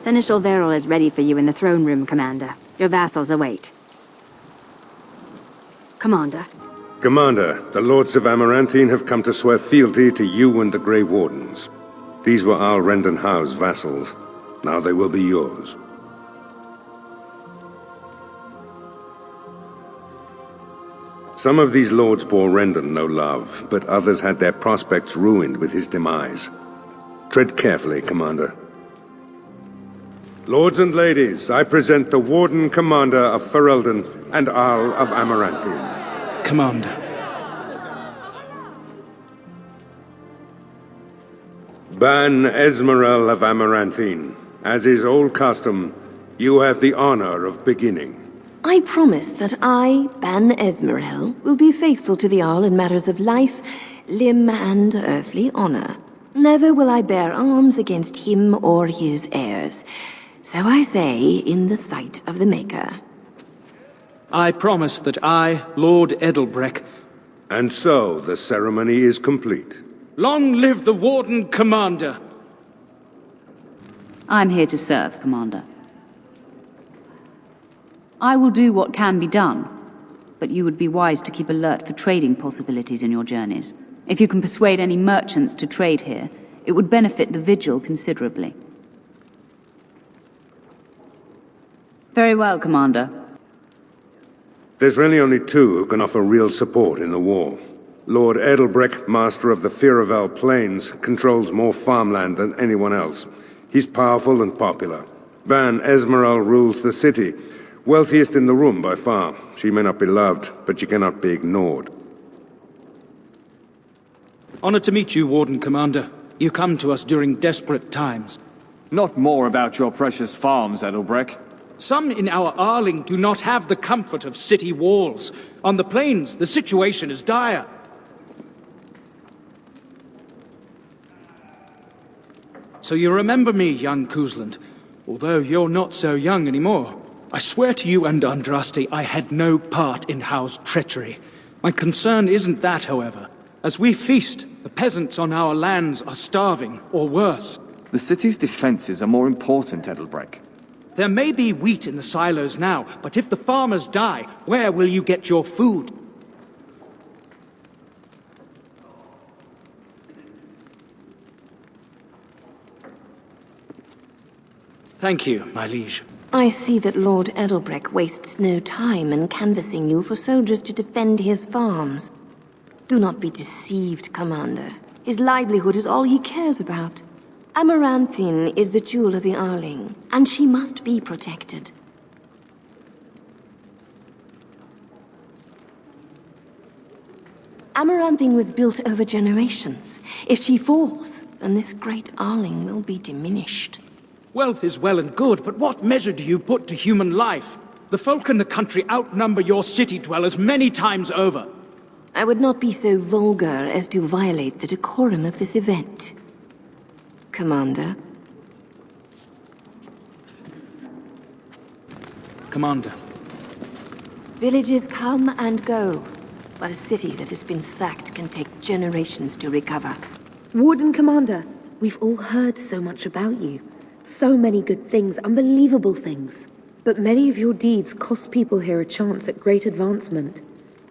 Seneschal Verrill is ready for you in the throne room, Commander. Your vassals await. Commander. Commander, the Lords of Amaranthine have come to swear fealty to you and the Grey Wardens. These were Al Rendon Howe's vassals. Now they will be yours. Some of these lords bore Rendon no love, but others had their prospects ruined with his demise. Tread carefully, Commander. Lords and ladies, I present the Warden Commander of Ferelden and Arl of Amaranthine. Commander. Ban Esmeralda of Amaranthine, as is old custom, you have the honor of beginning. I promise that I, Ban Esmeralda, will be faithful to the Arl in matters of life, limb, and earthly honor. Never will I bear arms against him or his heirs. So I say, in the sight of the Maker. I promise that I, Lord Edelbreck... And so, the ceremony is complete. Long live the Warden Commander! I'm here to serve, Commander. I will do what can be done, but you would be wise to keep alert for trading possibilities in your journeys. If you can persuade any merchants to trade here, it would benefit the Vigil considerably. Very well, Commander. There's really only two who can offer real support in the war. Lord Edelbreck, master of the Firavel Plains, controls more farmland than anyone else. He's powerful and popular. Ban Esmeralda rules the city, wealthiest in the room by far. She may not be loved, but she cannot be ignored. Honored to meet you, Warden Commander. You come to us during desperate times. Not more about your precious farms, Edelbreck. Some in our Arling do not have the comfort of city walls. On the plains, the situation is dire. So you remember me, young Kuzland, although you're not so young anymore. I swear to you and Andraste I had no part in Howe's treachery. My concern isn't that, however. As we feast, the peasants on our lands are starving, or worse. The city's defenses are more important, Edelbreck. There may be wheat in the silos now, but if the farmers die, where will you get your food? Thank you, my liege. I see that Lord Edelbreck wastes no time in canvassing you for soldiers to defend his farms. Do not be deceived, Commander. His livelihood is all he cares about. Amaranthine is the jewel of the Arling, and she must be protected. Amaranthine was built over generations. If she falls, then this great Arling will be diminished. Wealth is well and good, but what measure do you put to human life? The folk in the country outnumber your city dwellers many times over. I would not be so vulgar as to violate the decorum of this event. Commander. Commander. Villages come and go, but a city that has been sacked can take generations to recover. Warden Commander, we've all heard so much about you. So many good things, unbelievable things. But many of your deeds cost people here a chance at great advancement.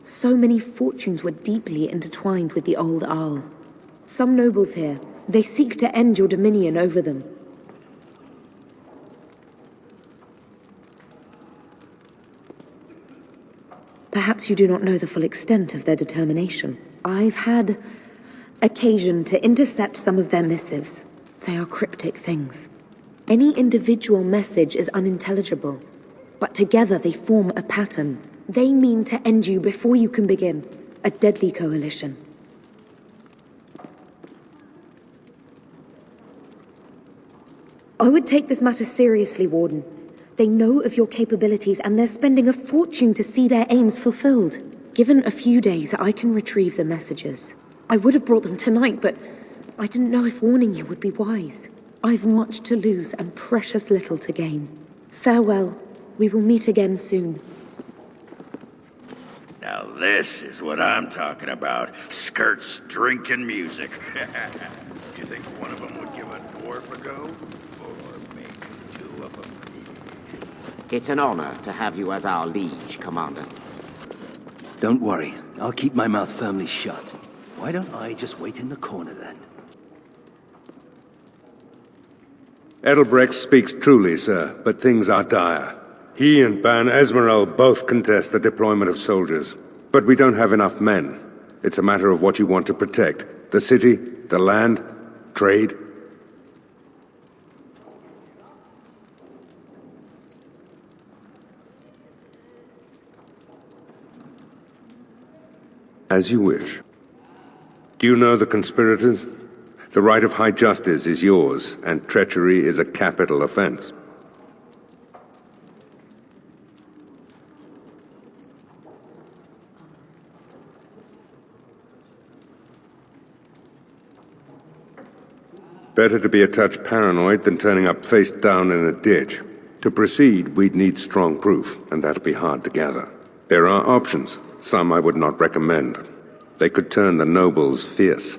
So many fortunes were deeply intertwined with the old Arl. Some nobles here, they seek to end your dominion over them. Perhaps you do not know the full extent of their determination. I've had occasion to intercept some of their missives. They are cryptic things. Any individual message is unintelligible, but together they form a pattern. They mean to end you before you can begin. A deadly coalition. I would take this matter seriously, Warden. They know of your capabilities and they're spending a fortune to see their aims fulfilled. Given a few days, I can retrieve the messages. I would have brought them tonight, but I didn't know if warning you would be wise. I've much to lose and precious little to gain. Farewell. We will meet again soon. Now this is what I'm talking about. Skirts, drink, and music. You think one of them would give a dwarf a go? Or maybe two? It's an honor to have you as our liege, Commander. Don't worry. I'll keep my mouth firmly shut. Why don't I just wait in the corner then? Edelbrecht speaks truly, sir, but things are dire. He and Ban Esmeralda both contest the deployment of soldiers. But we don't have enough men. It's a matter of what you want to protect. The city, the land, trade. As you wish. Do you know the conspirators? The right of high justice is yours, and treachery is a capital offense. Better to be a touch paranoid than turning up face down in a ditch. To proceed, we'd need strong proof, and that'll be hard to gather. There are options, some I would not recommend. They could turn the nobles fierce.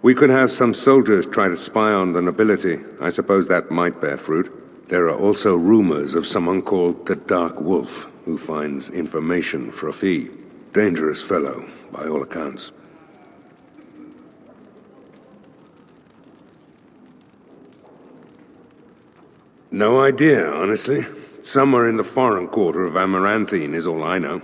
We could have some soldiers try to spy on the nobility. I suppose that might bear fruit. There are also rumors of someone called the Dark Wolf, who finds information for a fee. Dangerous fellow, by all accounts. No idea, honestly. Somewhere in the foreign quarter of Amaranthine is all I know.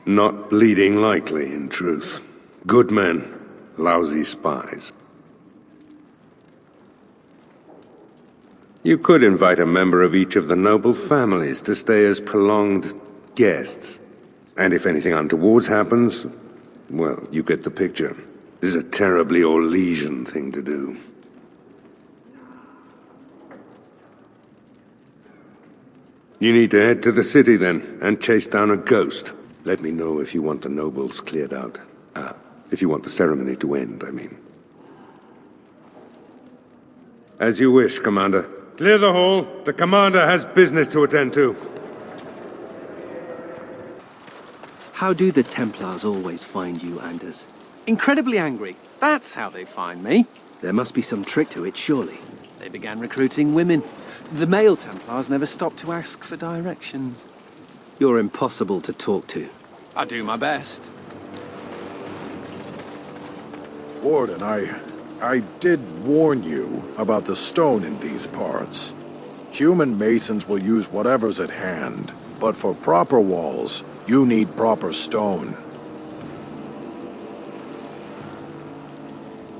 Not bleeding likely, in truth. Good men, lousy spies. You could invite a member of each of the noble families to stay as prolonged guests. And if anything untoward happens, well, you get the picture. This is a terribly Orlesian thing to do. You need to head to the city then, and chase down a ghost. Let me know if you want the nobles cleared out. If you want the ceremony to end, I mean. As you wish, Commander. Clear the hall. The Commander has business to attend to. How do the Templars always find you, Anders? Incredibly angry. That's how they find me. There must be some trick to it, surely. They began recruiting women. The male Templars never stopped to ask for directions. You're impossible to talk to. I do my best. Warden, I did warn you about the stone in these parts. Human masons will use whatever's at hand, but for proper walls, you need proper stone.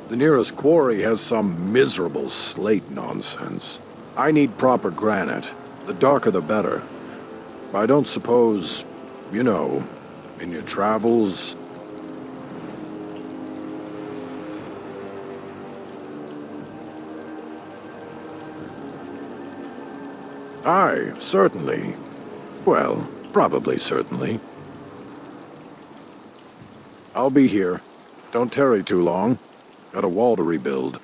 The nearest quarry has some miserable slate nonsense. I need proper granite. The darker the better. I don't suppose, you know, in your travels... Aye, certainly. Well, probably certainly. I'll be here. Don't tarry too long. Got a wall to rebuild.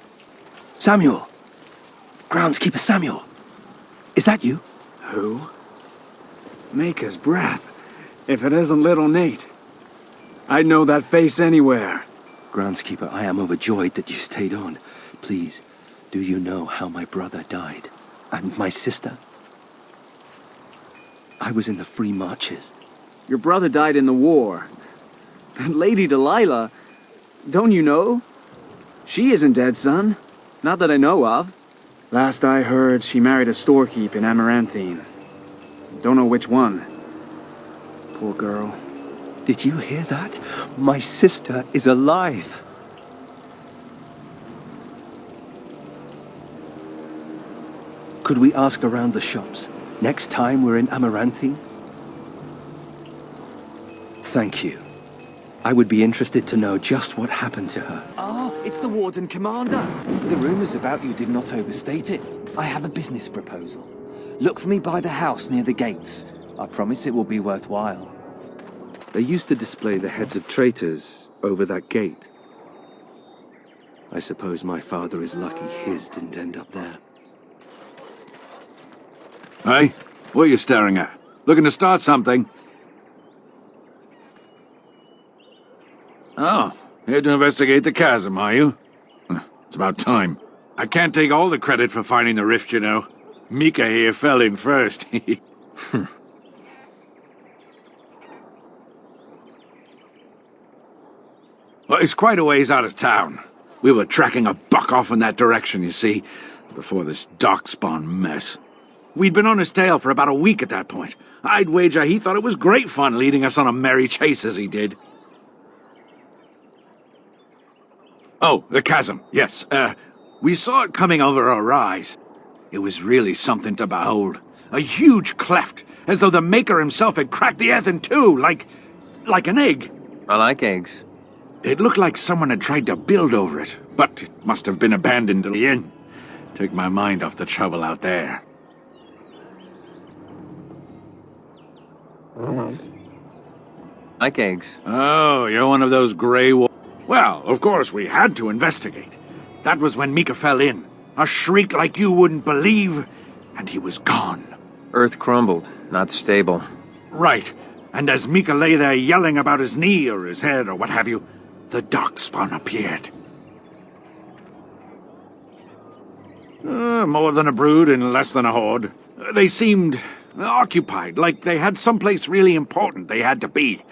Samuel! Groundskeeper Samuel! Is that you? Who? Maker's breath. If it isn't little Nate. I'd know that face anywhere. Groundskeeper, I am overjoyed that you stayed on. Please, do you know how my brother died? And my sister? I was in the Free Marches. Your brother died in the war. And Lady Delilah, don't you know? She isn't dead, son. Not that I know of. Last I heard, she married a storekeep in Amaranthine. Don't know which one. Poor girl. Did you hear that? My sister is alive. Could we ask around the shops? Next time we're in Amaranthine? Thank you. I would be interested to know just what happened to her. Ah, it's the Warden Commander. The rumors about you did not overstate it. I have a business proposal. Look for me by the house near the gates. I promise it will be worthwhile. They used to display the heads of traitors over that gate. I suppose my father is lucky his didn't end up there. Hey, what are you staring at? Looking to start something? Oh, Here to investigate the chasm, are you? It's about time. I can't take all the credit for finding the rift, you know. Mika here fell in first. Well, it's quite a ways out of town. We were tracking a buck off in that direction, you see, before this darkspawn mess. We'd been on his tail for about a week at that point. I'd wager he thought it was great fun leading us on a merry chase as he did. Oh, the chasm, yes. We saw it coming over our eyes. It was really something to behold. A huge cleft, as though the Maker himself had cracked the earth in two, like an egg. I like eggs. It looked like someone had tried to build over it, but it must have been abandoned in the end. Took my mind off the trouble out there. Like eggs. Oh, you're one of those grey Well, of course, we had to investigate. That was when Mika fell in. A shriek like you wouldn't believe, and he was gone. Earth crumbled, not stable. Right, and as Mika lay there yelling about his knee or his head or what have you, the darkspawn appeared. More than a brood and less than a horde. They seemed occupied, like they had someplace really important they had to be.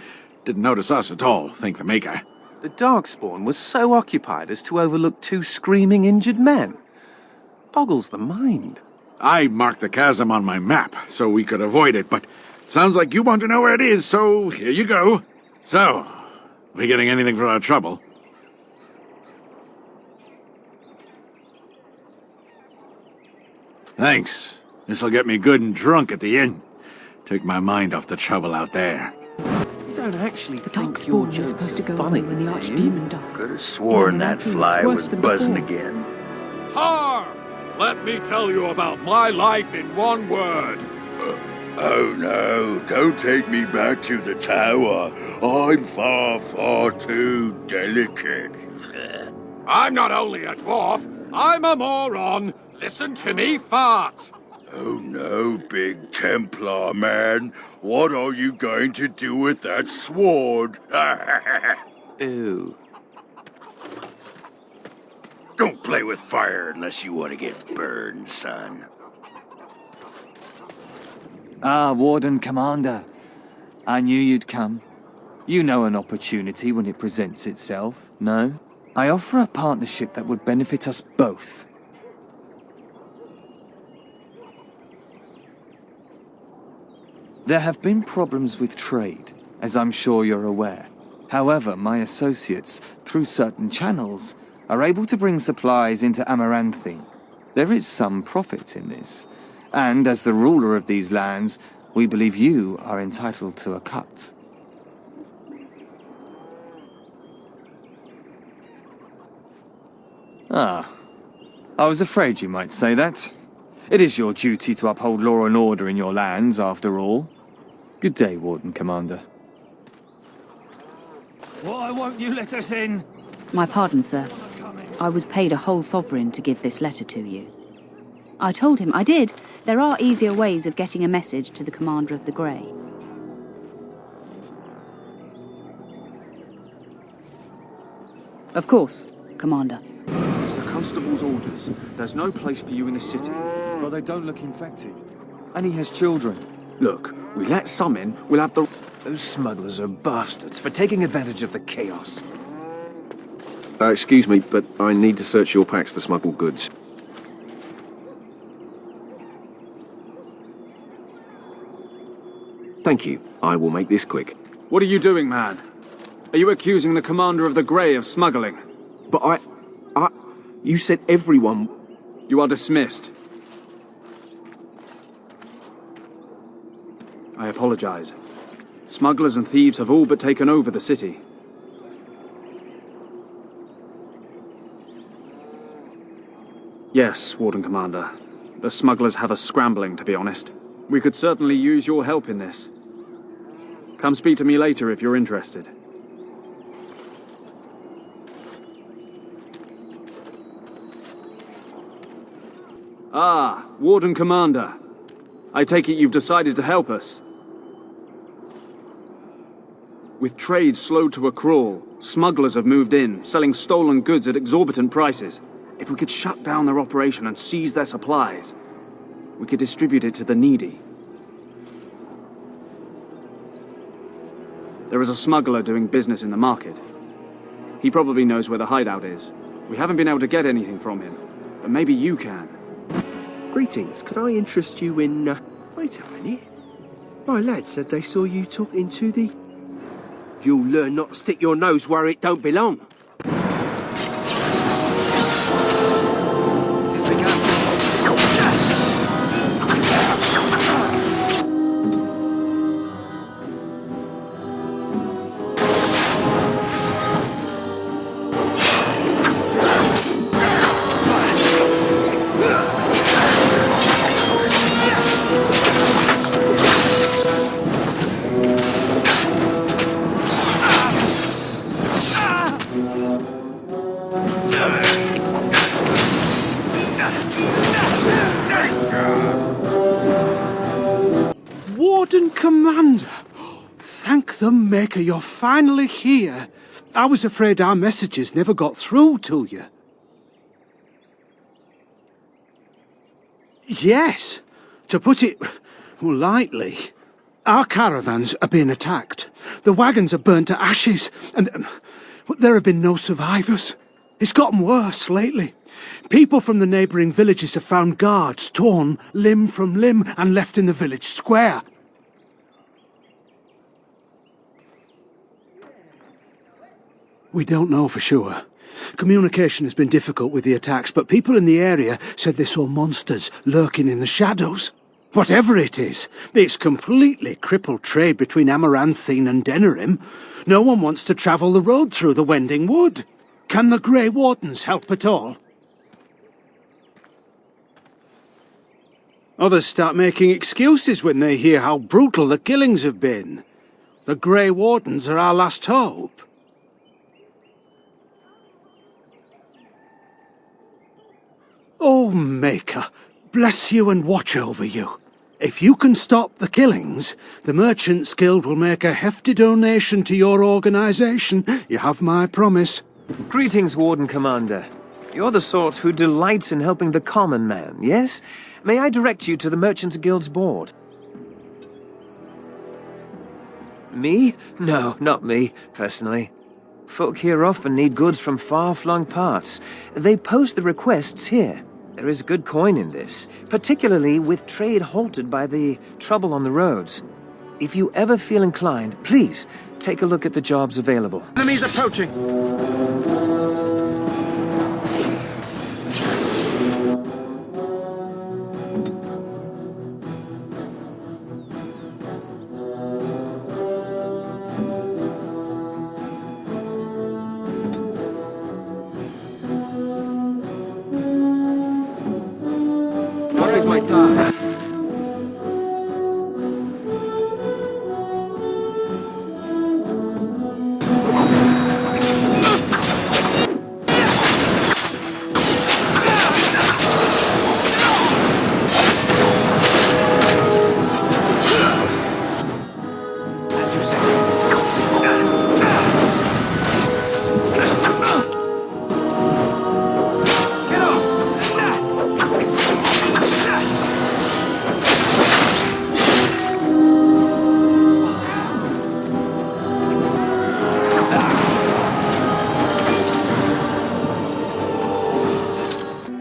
Didn't notice us at all, thank the Maker. The Darkspawn was so occupied as to overlook 2 screaming injured men. Boggles the mind. I marked the chasm on my map so we could avoid it, but sounds like you want to know where it is, so here you go. So, we getting anything for our trouble? Thanks. This'll get me good and drunk at the inn. Take my mind off the trouble out there. You don't actually The think Darkspawn was supposed to go funny, away when the do you? Archdemon died. Could have sworn that Amaranthine, fly it's worse was than buzzing before. again. Harm! Let me tell you about my life in one word. Oh no, don't take me back to the tower. I'm far, far too delicate. I'm not only a dwarf, I'm a moron. Listen to me fart. Oh no, big Templar man. What are you going to do with that sword? Ew. Don't play with fire unless you want to get burned, son. Ah, Warden Commander. I knew you'd come. You know an opportunity when it presents itself, no? I offer a partnership that would benefit us both. There have been problems with trade, as I'm sure you're aware. However, my associates, through certain channels, are able to bring supplies into Amaranthine. There is some profit in this, and as the ruler of these lands, we believe you are entitled to a cut. Ah, I was afraid you might say that. It is your duty to uphold law and order in your lands, after all. Good day, Warden Commander. Why won't you let us in? My pardon, sir. I was paid a whole sovereign to give this letter to you. I told him I did. There are easier ways of getting a message to the Commander of the Grey. Of course, Commander. It's the constable's orders. There's no place for you in the city. But they don't look infected. And he has children. Look, we let some in, we'll have the... Those smugglers are bastards for taking advantage of the chaos. Excuse me, but I need to search your packs for smuggled goods. Thank you. I will make this quick. What are you doing, man? Are you accusing the Commander of the Grey of smuggling? But you said everyone... You are dismissed. I apologize. Smugglers and thieves have all but taken over the city. Yes, Warden Commander. The smugglers have us scrambling, to be honest. We could certainly use your help in this. Come speak to me later if you're interested. Ah, Warden Commander. I take it you've decided to help us. With trade slowed to a crawl, Smugglers have moved in, selling stolen goods at exorbitant prices. If we could shut down their operation and seize their supplies, we could distribute it to the needy. There is a smuggler doing business in the market. He probably knows where the hideout is. We haven't been able to get anything from him, but maybe you can. Greetings, could I interest you in, Wait a minute. My lad said they saw you talking to the... You'll learn not to stick your nose where it don't belong. Warden Commander! Thank the Maker you're finally here. I was afraid our messages never got through to you. Yes, to put it lightly, our caravans are being attacked. The wagons are burnt to ashes, and there have been no survivors. It's gotten worse lately. People from the neighbouring villages have found guards torn limb from limb and left in the village square. We don't know for sure. Communication has been difficult with the attacks, but people in the area said they saw monsters lurking in the shadows. Whatever it is, it's completely crippled trade between Amaranthine and Denerim. No one wants to travel the road through the Wending Wood. Can the Grey Wardens help at all? Others start making excuses when they hear how brutal the killings have been. The Grey Wardens are our last hope. Oh, Maker, bless you and watch over you. If you can stop the killings, the Merchants Guild will make a hefty donation to your organization. You have my promise. Greetings, Warden Commander. You're the sort who delights in helping the common man, yes? May I direct you to the Merchants Guild's board? Me? No, not me, personally. Folk here often need goods from far-flung parts. They post the requests here. There is good coin in this, particularly with trade halted by the trouble on the roads. If you ever feel inclined, please take a look at the jobs available. Enemies approaching! What is my task?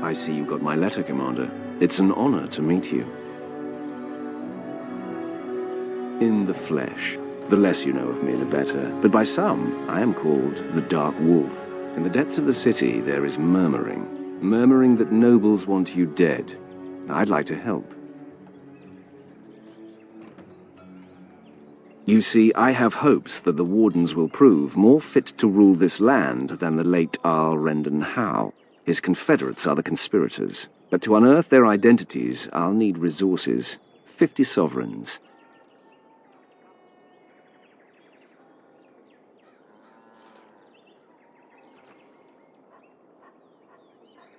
I see you got my letter, Commander. It's an honor to meet you. In the flesh. The less you know of me, the better. But by some, I am called the Dark Wolf. In the depths of the city, there is murmuring. Murmuring that nobles want you dead. I'd like to help. You see, I have hopes that the Wardens will prove more fit to rule this land than the late Arl Rendon Howe. His confederates are the conspirators. But to unearth their identities, I'll need resources. 50 sovereigns.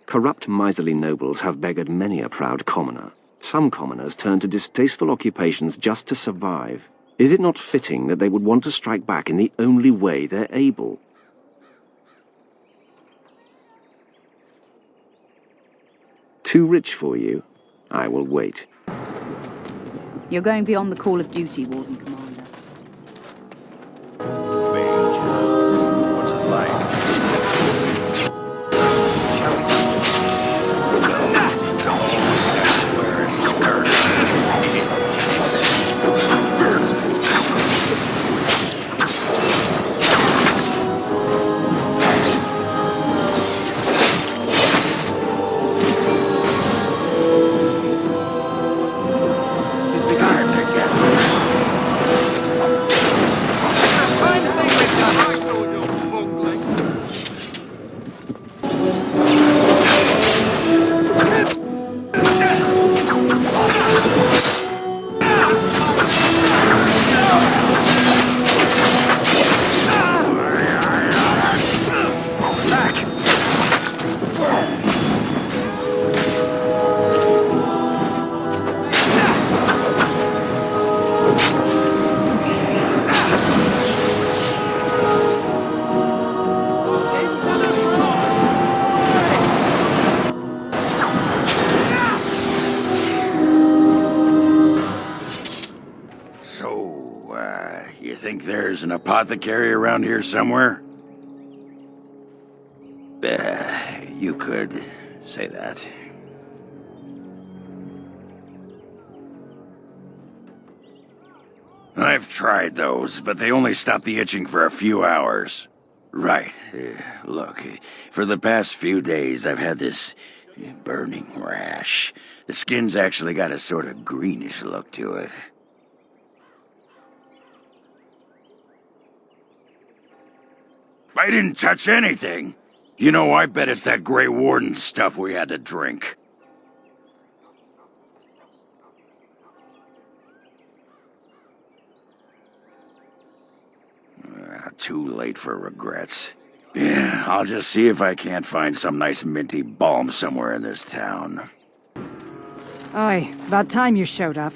Corrupt, miserly nobles have beggared many a proud commoner. Some commoners turn to distasteful occupations just to survive. Is it not fitting that they would want to strike back in the only way they're able? Too rich for you? I will wait. You're going beyond the call of duty, Warden Commander. What's it like? You think there's an apothecary around here somewhere? You could say that. I've tried those, but they only stop the itching for a few hours. Right. Look, for the past few days I've had this burning rash. The skin's actually got a sort of greenish look to it. I didn't touch anything. You know, I bet it's that Grey Warden stuff we had to drink. Too late for regrets. Yeah, I'll just see if I can't find some nice minty balm somewhere in this town. Oi, about time you showed up.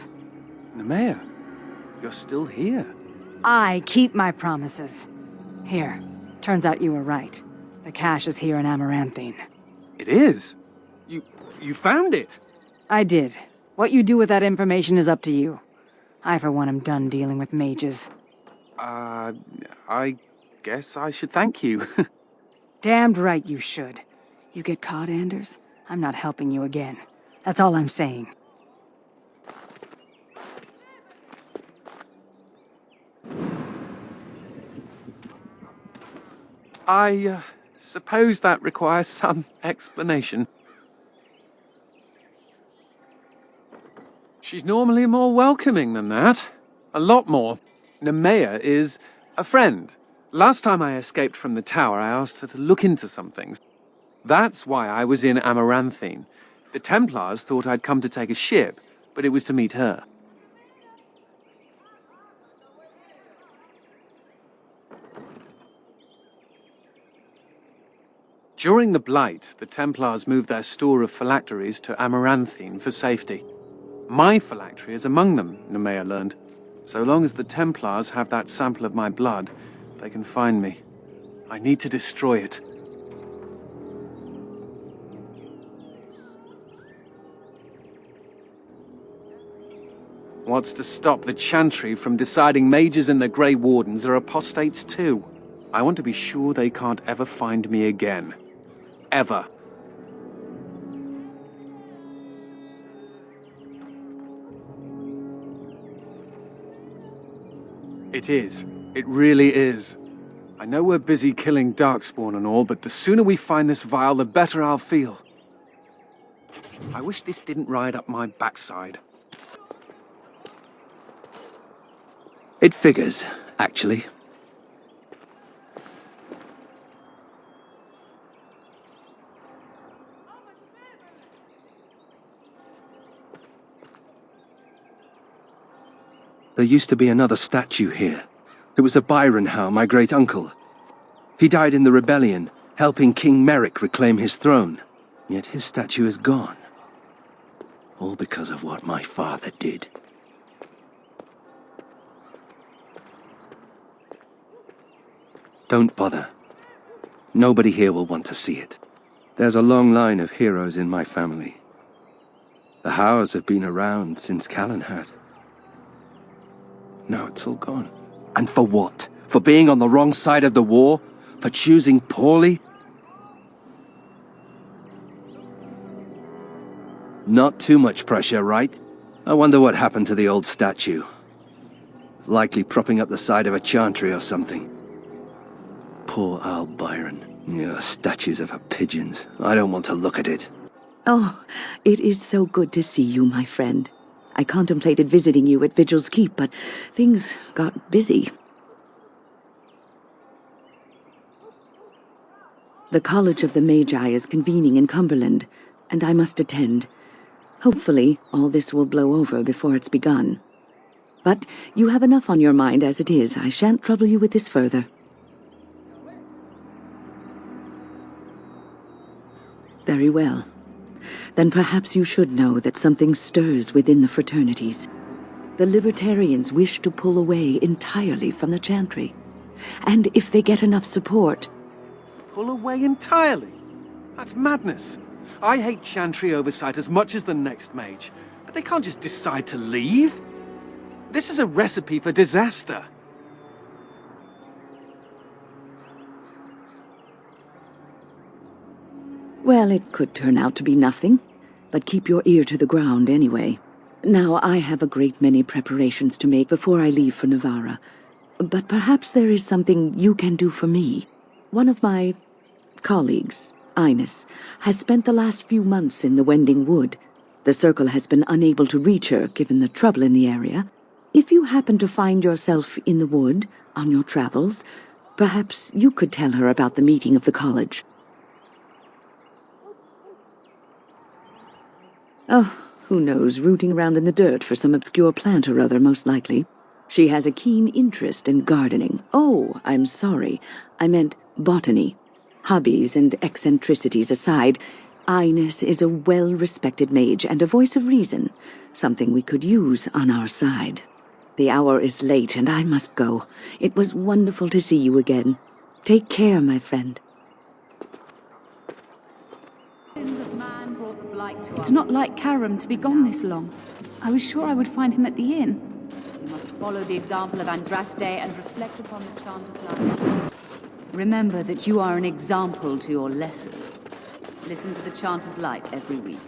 Nemea, you're still here. I keep my promises. Here, turns out you were right. The cache is here in Amaranthine. It is? You found it? I did. What you do with that information is up to you. I, for one, am done dealing with mages. I guess I should thank you. Damned right you should. You get caught, Anders, I'm not helping you again. That's all I'm saying. I suppose that requires some explanation. She's normally more welcoming than that. A lot more. Nemea is a friend. Last time I escaped from the tower, I asked her to look into some things. That's why I was in Amaranthine. The Templars thought I'd come to take a ship, but it was to meet her. During the Blight, the Templars moved their store of phylacteries to Amaranthine for safety. My phylactery is among them, Nemea learned. So long as the Templars have that sample of my blood, they can find me. I need to destroy it. What's to stop the Chantry from deciding mages and the Grey Wardens are apostates too? I want to be sure they can't ever find me again. Ever. It is. It really is. I know we're busy killing Darkspawn and all, but the sooner we find this vial, the better I'll feel. I wish this didn't ride up my backside. It figures, actually. There used to be another statue here. It was a Byron-Howe, my great-uncle. He died in the rebellion, helping King Merrick reclaim his throne. Yet his statue is gone. All because of what my father did. Don't bother. Nobody here will want to see it. There's a long line of heroes in my family. The Howes have been around since Callan had. Now it's all gone. And for what? For being on the wrong side of the war? For choosing poorly? Not too much pressure, right? I wonder what happened to the old statue. Likely propping up the side of a chantry or something. Poor Al Byron. Yeah, statues of her pigeons. I don't want to look at it. Oh, it is so good to see you, my friend. I contemplated visiting you at Vigil's Keep, but things got busy. The College of the Magi is convening in Cumberland, and I must attend. Hopefully, all this will blow over before it's begun. But you have enough on your mind as it is. I shan't trouble you with this further. Very well. Then perhaps you should know that something stirs within the fraternities. The Libertarians wish to pull away entirely from the Chantry. And if they get enough support... Pull away entirely? That's madness. I hate Chantry oversight as much as the next mage, but they can't just decide to leave. This is a recipe for disaster. Well, it could turn out to be nothing, but keep your ear to the ground anyway. Now, I have a great many preparations to make before I leave for Navarra, but perhaps there is something you can do for me. One of my colleagues, Ines, has spent the last few months in the Wending Wood. The Circle has been unable to reach her, given the trouble in the area. If you happen to find yourself in the wood on your travels, perhaps you could tell her about the meeting of the college. Oh, who knows, rooting around in the dirt for some obscure plant or other, most likely. She has a keen interest in gardening. Oh, I'm sorry. I meant botany. Hobbies and eccentricities aside, Ines is a well-respected mage and a voice of reason, something we could use on our side. The hour is late and I must go. It was wonderful to see you again. Take care, my friend. It's not like Karam to be gone this long. I was sure I would find him at the inn. You must follow the example of Andraste and reflect upon the chant of life. Remember that you are an example to your lessers. Listen to the chant of light every week.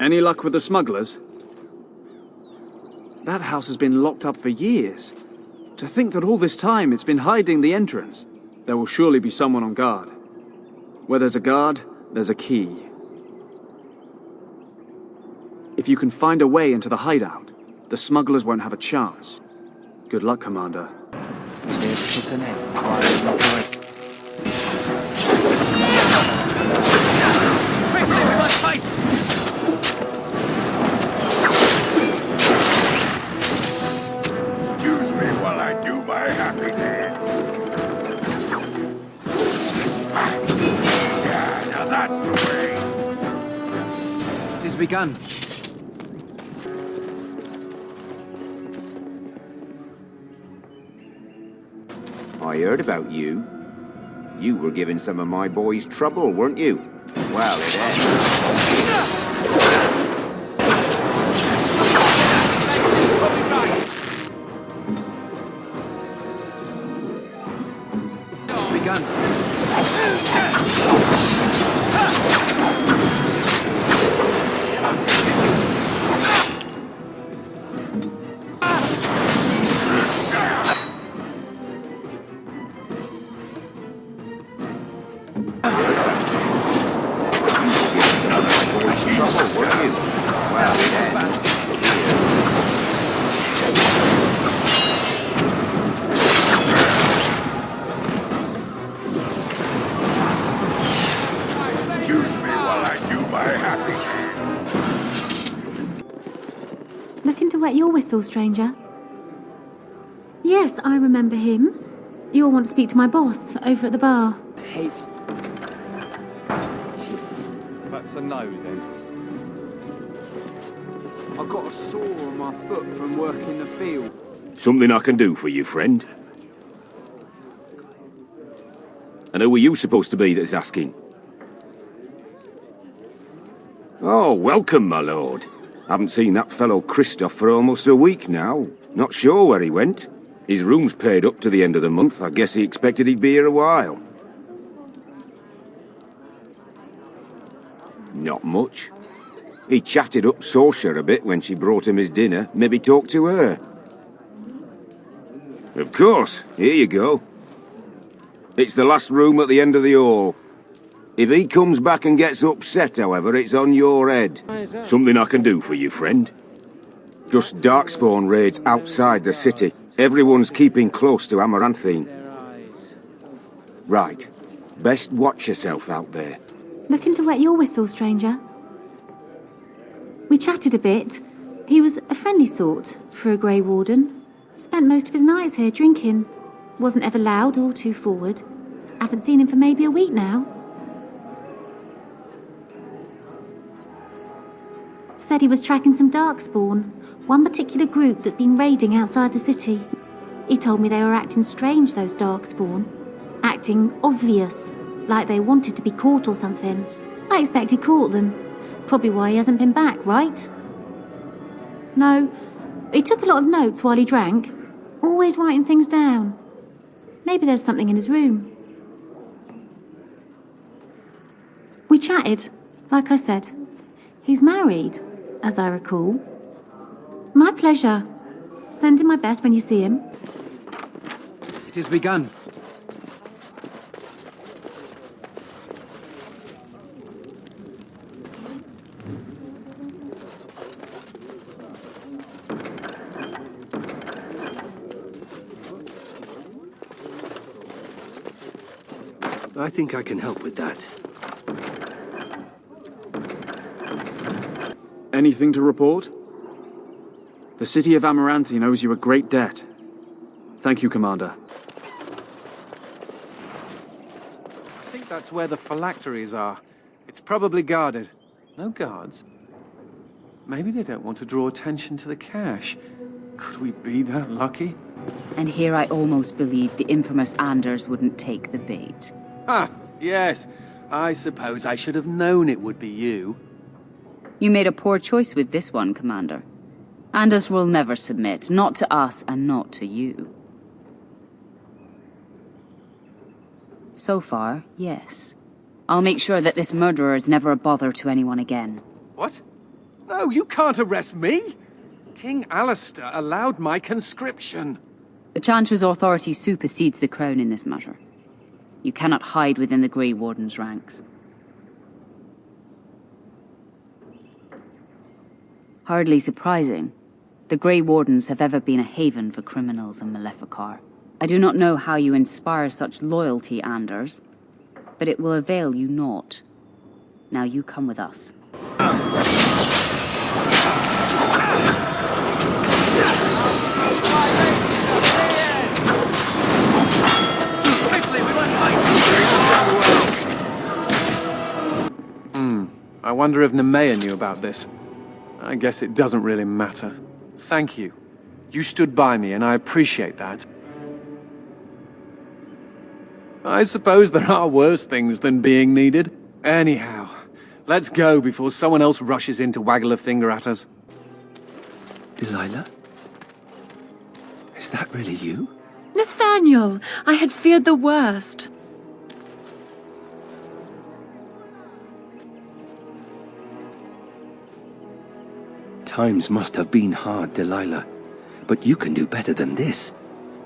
Any luck with the smugglers? That house has been locked up for years. To think that all this time it's been hiding the entrance. There will surely be someone on guard. Where there's a guard, there's a key. If you can find a way into the hideout, the smugglers won't have a chance. Good luck, Commander. Here's put an end to our operation. Quickly, we must fight! Excuse me while I do my happy dance. Yeah, now that's the way. It has begun. I heard about you. You were giving some of my boys trouble, weren't you? Well, it ends. Looking to wet your whistle, stranger? Yes, I remember him. You'll want to speak to my boss over at the bar. Hate. That's a no, then. I've got a sore on my foot from working the field. Something I can do for you, friend? And who were you supposed to be that's asking? Oh, welcome, my lord. Haven't seen that fellow Christoph for almost a week now. Not sure where he went. His room's paid up to the end of the month. I guess he expected he'd be here a while. Not much. He chatted up Sorsha a bit when she brought him his dinner. Maybe talked to her. Of course. Here you go. It's the last room at the end of the hall. If he comes back and gets upset, however, it's on your head. Something I can do for you, friend? Just darkspawn raids outside the city. Everyone's keeping close to Amaranthine. Right. Best watch yourself out there. Looking to wet your whistle, stranger? We chatted a bit. He was a friendly sort for a Grey Warden. Spent most of his nights here drinking. Wasn't ever loud or too forward. Haven't seen him for maybe a week now. Said he was tracking some Darkspawn, one particular group that's been raiding outside the city. He told me they were acting strange, those Darkspawn. Acting obvious, like they wanted to be caught or something. I expect he caught them. Probably why he hasn't been back, right? No, he took a lot of notes while he drank. Always writing things down. Maybe there's something in his room. We chatted, like I said. He's married, as I recall. My pleasure. Send him my best when you see him. It has begun. I think I can help with that. Anything to report? The city of Amaranthine owes you a great debt. Thank you, Commander. I think that's where the phylacteries are. It's probably guarded. No guards? Maybe they don't want to draw attention to the cache. Could we be that lucky? And here I almost believed the infamous Anders wouldn't take the bait. Ah, yes. I suppose I should have known it would be you. You made a poor choice with this one, Commander. Anders will never submit, not to us and not to you. So far, yes. I'll make sure that this murderer is never a bother to anyone again. What? No, you can't arrest me! King Alistair allowed my conscription. The Chancellor's authority supersedes the Crown in this matter. You cannot hide within the Grey Warden's ranks. Hardly surprising. The Grey Wardens have ever been a haven for criminals and Maleficar. I do not know how you inspire such loyalty, Anders, but it will avail you naught. Now you come with us. I wonder if Nemea knew about this. I guess it doesn't really matter. Thank you. You stood by me, and I appreciate that. I suppose there are worse things than being needed. Anyhow, let's go before someone else rushes in to waggle a finger at us. Delilah? Is that really you? Nathaniel, I had feared the worst. Times must have been hard, Delilah. But you can do better than this.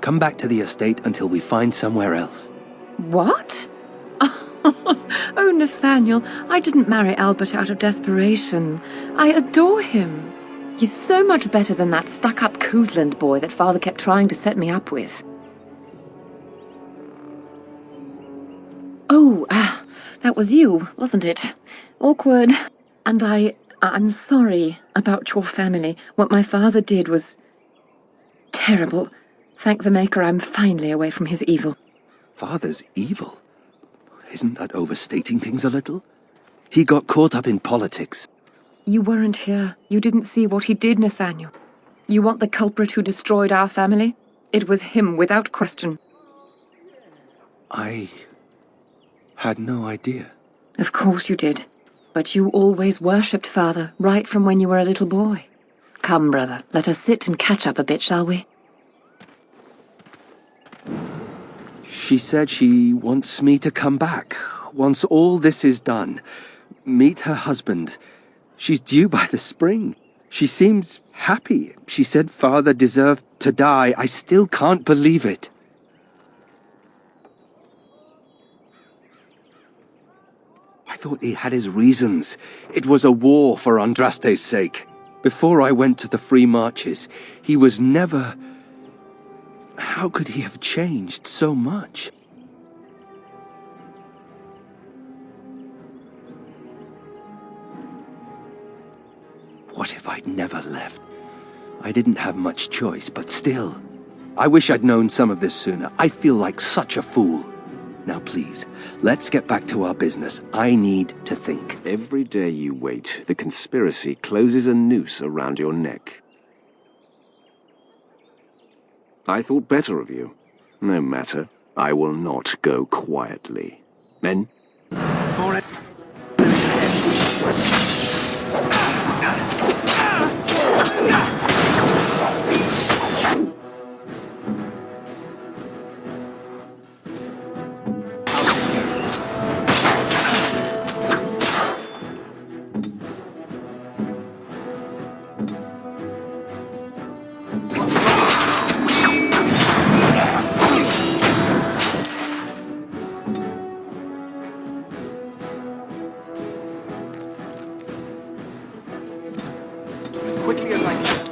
Come back to the estate until we find somewhere else. What? Oh, Nathaniel, I didn't marry Albert out of desperation. I adore him. He's so much better than that stuck-up Cousland boy that Father kept trying to set me up with. Oh, that was you, wasn't it? Awkward. And I'm sorry about your family. What my father did was terrible. Thank the Maker I'm finally away from his evil. Father's evil? Isn't that overstating things a little? He got caught up in politics. You weren't here. You didn't see what he did, Nathaniel. You want the culprit who destroyed our family? It was him, without question. I had no idea. Of course you did. But you always worshipped Father, right from when you were a little boy. Come, brother, let us sit and catch up a bit, shall we? She said she wants me to come back. Once all this is done. Meet her husband. She's due by the spring. She seems happy. She said Father deserved to die. I still can't believe it. I thought he had his reasons. It was a war for Andraste's sake. Before I went to the Free Marches, he was never... How could he have changed so much? What if I'd never left? I didn't have much choice, but still. I wish I'd known some of this sooner. I feel like such a fool. Now please, let's get back to our business. I need to think. Every day you wait, the conspiracy closes a noose around your neck. I thought better of you. No matter. I will not go quietly. Men? Quickly as I can.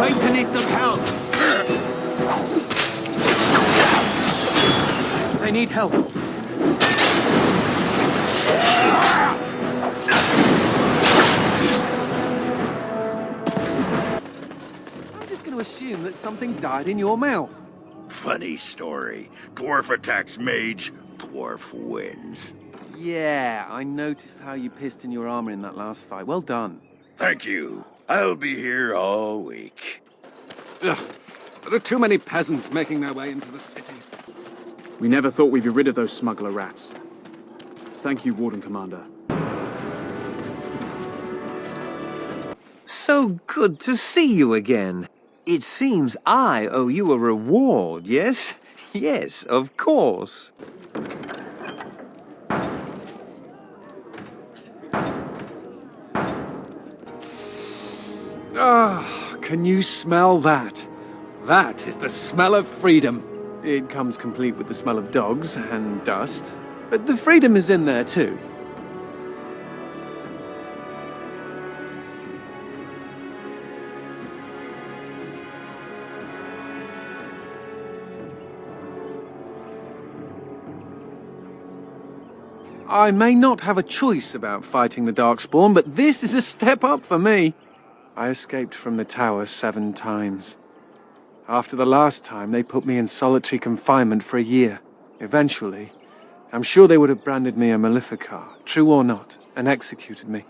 Going to need some help. They need help. I'm just going to assume that something died in your mouth. Funny story. Dwarf attacks mage, dwarf wins. Yeah, I noticed how you pissed in your armor in that last fight. Well done. Thank you. I'll be here all week. Ugh. There are too many peasants making their way into the city. We never thought we'd be rid of those smuggler rats. Thank you, Warden Commander. So good to see you again. It seems I owe you a reward, yes? Yes, of course. Ah, can you smell that? That is the smell of freedom. It comes complete with the smell of dogs and dust, but the freedom is in there too. I may not have a choice about fighting the Darkspawn, but this is a step up for me. I escaped from the tower 7 times. After the last time, they put me in solitary confinement for a year. Eventually, I'm sure they would have branded me a Maleficar, true or not, and executed me.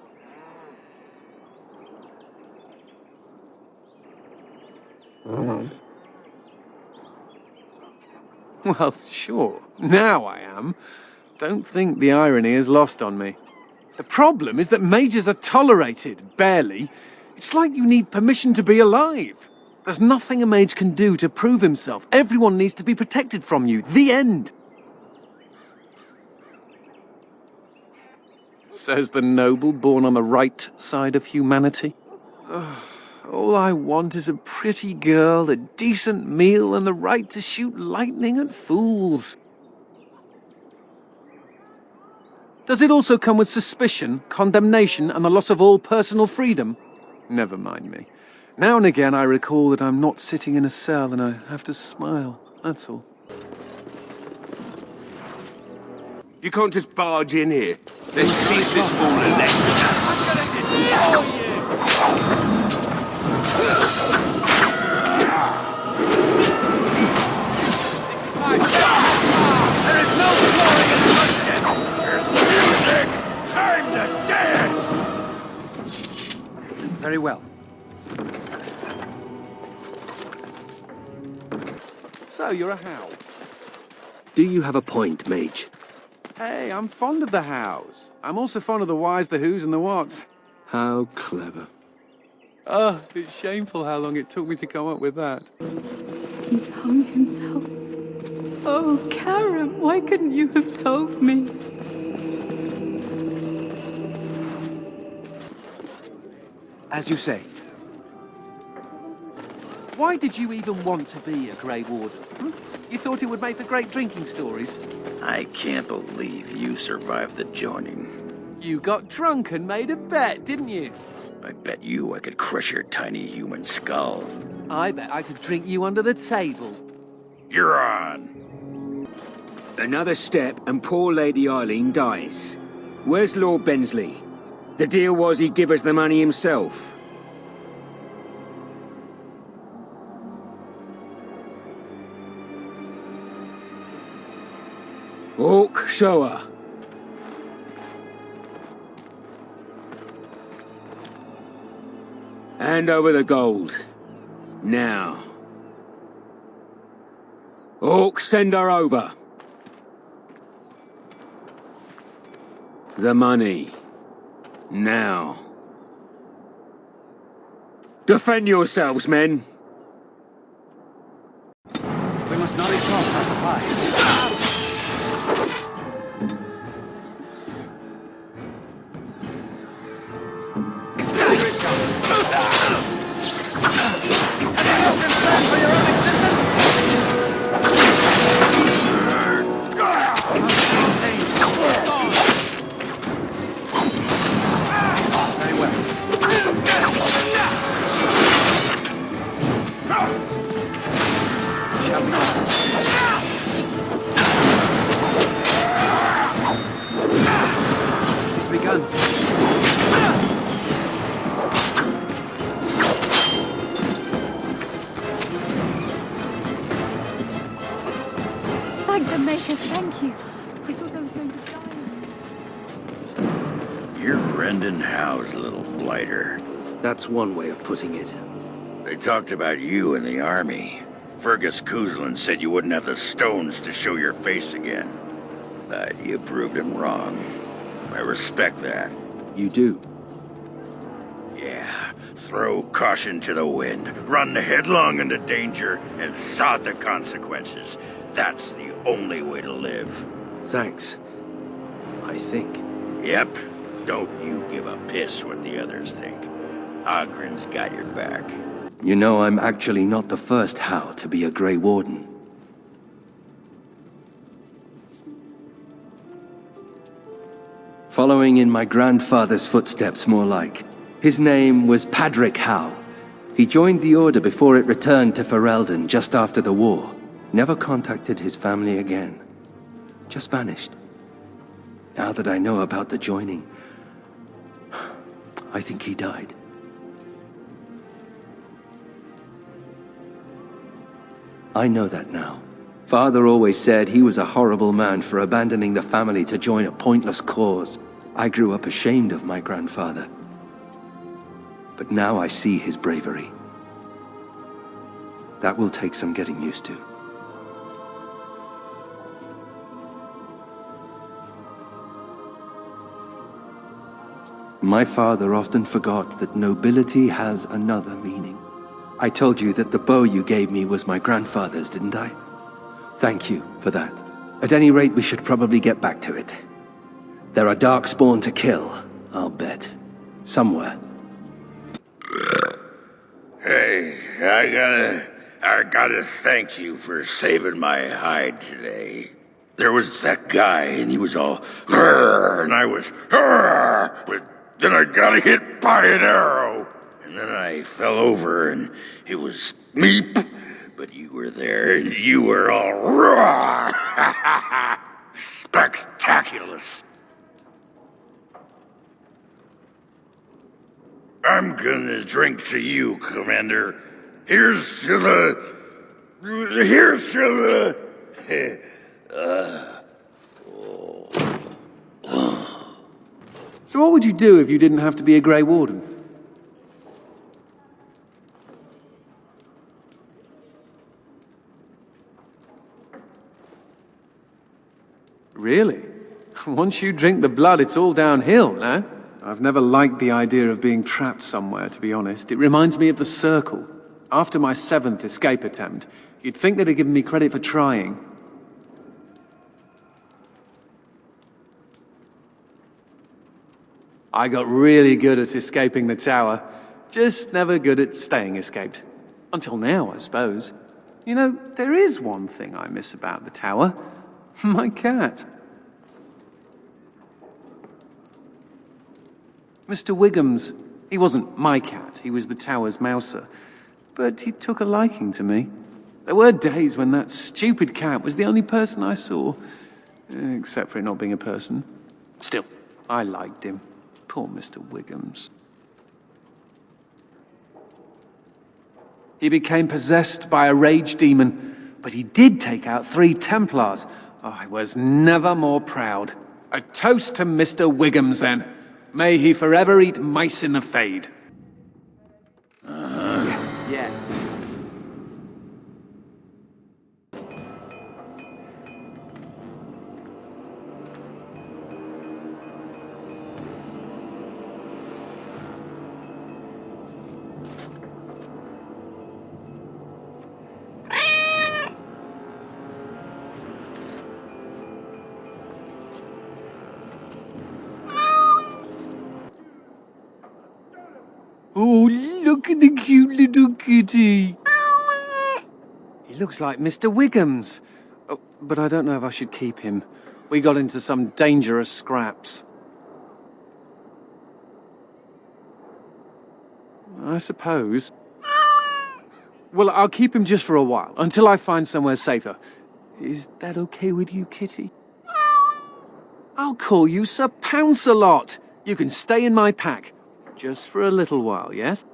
Well, sure, now I am. Don't think the irony is lost on me. The problem is that mages are tolerated, barely. It's like you need permission to be alive. There's nothing a mage can do to prove himself. Everyone needs to be protected from you. The end. Says the noble born on the right side of humanity. All I want is a pretty girl, a decent meal, and the right to shoot lightning at fools. Does it also come with suspicion, condemnation, and the loss of all personal freedom? Never mind me. Now and again I recall that I'm not sitting in a cell and I have to smile, that's all. You can't just barge in here. Let's see if this fool elects. There is no glory in bloodshed! Here's music! Time to dance! Very well. So, you're a Howe. Do you have a point, Mage? Hey, I'm fond of the Hows. I'm also fond of the whys, the whos, and the whats. How clever. Oh, it's shameful how long it took me to come up with that. He hung himself. Oh, Karam, why couldn't you have told me? As you say. Why did you even want to be a Grey Warden? You thought it would make for great drinking stories? I can't believe you survived the joining. You got drunk and made a bet, didn't you? I bet you I could crush your tiny human skull. I bet I could drink you under the table. You're on. Another step and poor Lady Eileen dies. Where's Lord Bensley? The deal was he'd give us the money himself. Hawk, show her. Hand over the gold. Now. Hawk, send her over. The money. Now. Defend yourselves, men. We must not exhaust our supplies. Thank the Maker, thank you. I thought I was going to die. You're Rendon Howe's little blighter. That's one way of putting it. They talked about you in the army. Fergus Cousland said you wouldn't have the stones to show your face again. But you proved him wrong. I respect that. You do? Yeah. Throw caution to the wind, run headlong into danger, and sod the consequences. That's the only way to live. Thanks. I think. Yep. Don't you give a piss what the others think. Ogren's got your back. You know, I'm actually not the first How to be a Grey Warden. Following in my grandfather's footsteps, more like. His name was Padric Howe. He joined the Order before it returned to Ferelden just after the war. Never contacted his family again. Just vanished. Now that I know about the joining, I think he died. I know that now. Father always said he was a horrible man for abandoning the family to join a pointless cause. I grew up ashamed of my grandfather. But now I see his bravery. That will take some getting used to. My father often forgot that nobility has another meaning. I told you that the bow you gave me was my grandfather's, didn't I? Thank you for that. At any rate, we should probably get back to it. There are darkspawn to kill, I'll bet. Somewhere. Hey, I gotta thank you for saving my hide today. There was that guy, and he was all, and I was, but then I got hit by an arrow. And then I fell over, and it was meep, but you were there, and you were all roar. Spectaculous. I'm gonna drink to you, Commander. Here's to the... So what would you do if you didn't have to be a Grey Warden? Really? Once you drink the blood, it's all downhill, no? I've never liked the idea of being trapped somewhere, to be honest. It reminds me of the Circle. After my 7th escape attempt, you'd think they'd have given me credit for trying. I got really good at escaping the tower, just never good at staying escaped. Until now, I suppose. You know, there is one thing I miss about the tower. My cat. Mr. Wiggums. He wasn't my cat, he was the tower's mouser. But he took a liking to me. There were days when that stupid cat was the only person I saw. Except for it not being a person. Still, I liked him. Poor Mr. Wiggums. He became possessed by a rage demon, but he did take out 3 Templars. I was never more proud. A toast to Mr. Wiggums, then. May he forever eat mice in the Fade. Yes, yes. Oh, look at the cute little kitty. He looks like Mr. Wiggums. Oh, but I don't know if I should keep him. We got into some dangerous scraps. I suppose. Well, I'll keep him just for a while, until I find somewhere safer. Is that okay with you, kitty? I'll call you Sir Pounce-a-lot. You can stay in my pack. Just for a little while, yes?